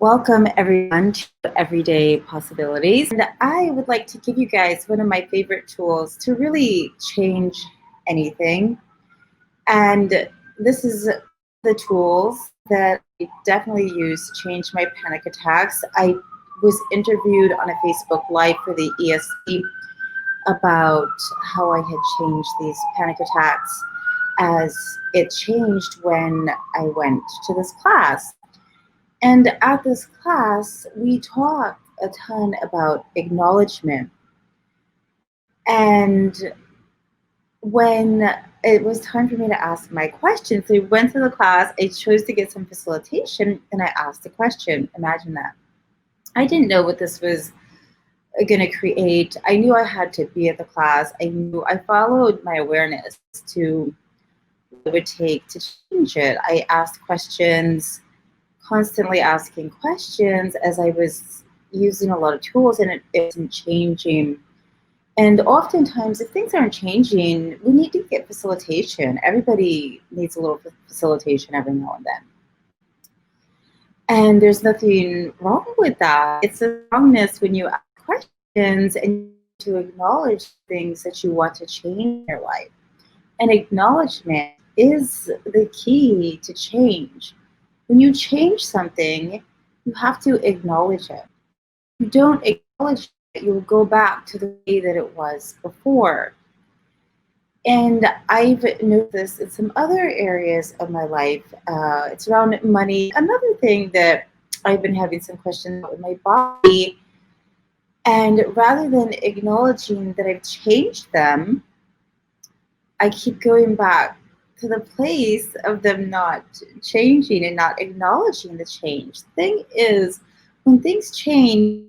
Welcome everyone to Everyday Possibilities. And I would like to give you guys one of my favorite tools to really change anything. And this is the tools that I definitely use to change my panic attacks. I was interviewed on a Facebook Live for the ESC about how I had changed these panic attacks as it changed when I went to this class. And at this class, we talked a ton about acknowledgement. And when it was time for me to ask my question, so I went to the class, I chose to get some facilitation, and I asked a question. Imagine that. I didn't know what this was going to create. I knew I had to be at the class. I followed my awareness to what it would take to change it. I asked questions, constantly asking questions as I was using a lot of tools, and it isn't changing. And oftentimes, if things aren't changing, we need to get facilitation. Everybody needs a little facilitation every now and then. And there's nothing wrong with that. It's a wrongness when you ask questions and to acknowledge things that you want to change in your life. And acknowledgement is the key to change. When you change something, you have to acknowledge it. If you don't acknowledge it, you'll go back to the way that it was before. And I've noticed this in some other areas of my life. It's around money. Another thing that I've been having some questions about with my body. And rather than acknowledging that I've changed them, I keep going back to the place of them not changing and not acknowledging the change. The thing is, when things change,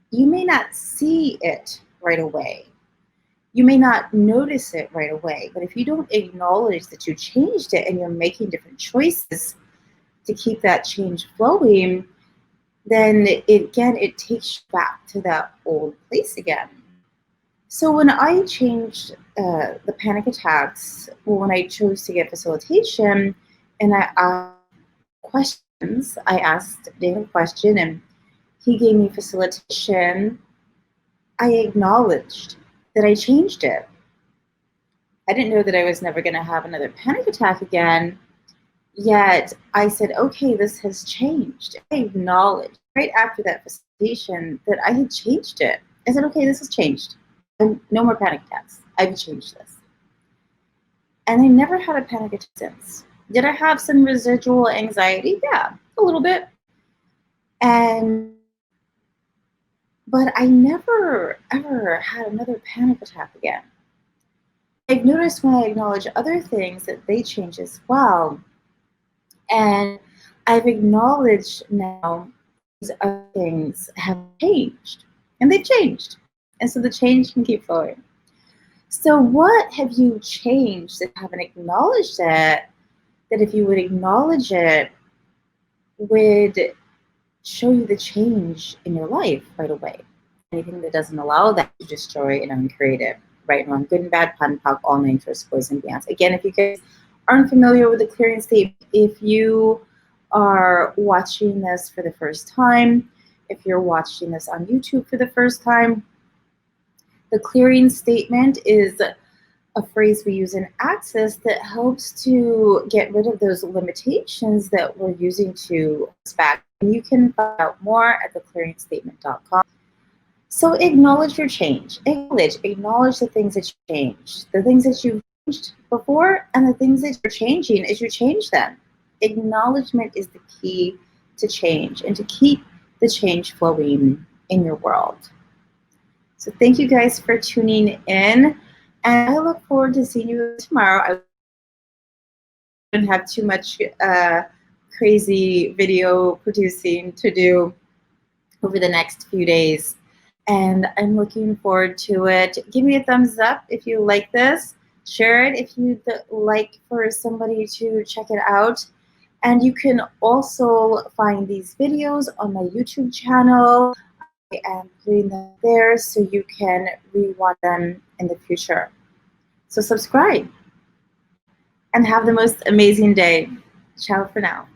you may not see it right away. You may not notice it right away, but if you don't acknowledge that you changed it and you're making different choices to keep that change flowing, then it takes you back to that old place again. So when I changed the panic attacks, when I chose to get facilitation, and I asked questions, I asked Dave a question, and he gave me facilitation. I acknowledged that I changed it. I didn't know that I was never going to have another panic attack again. Yet I said, okay, this has changed. I acknowledged right after that facilitation that I had changed it. I said, okay, this has changed. No more panic attacks. I've changed this. And I never had a panic attack since. Did I have some residual anxiety? Yeah, a little bit. But I never, ever had another panic attack again. I've noticed when I acknowledge other things that they change as well. And I've acknowledged now these other things have changed. And they've changed. And so the change can keep flowing. So what have you changed that you haven't acknowledged it, that if you would acknowledge it, would show you the change in your life right away? Anything that doesn't allow that to destroy and uncreate it. Right and wrong, good and bad, POD and POC, all names are boys and beyonds. Again, if you guys aren't familiar with the clearing statement, if you are watching this for the first time, if you're watching this on YouTube for the first time, the clearing statement is a phrase we use in Access that helps to get rid of those limitations that we're using to back. And you can find out more at theclearingstatement.com. So acknowledge your change. Acknowledge the things that you changed, the things that you've changed before, and the things that you're changing as you change them. Acknowledgement is the key to change and to keep the change flowing in your world. So thank you guys for tuning in, and I look forward to seeing you tomorrow. I don't have too much crazy video producing to do over the next few days, and I'm looking forward to it. Give me a thumbs up if you like this. Share it if you'd like for somebody to check it out. And you can also find these videos on my YouTube channel. I am putting them there so you can rewatch them in the future. So subscribe and have the most amazing day. Ciao for now.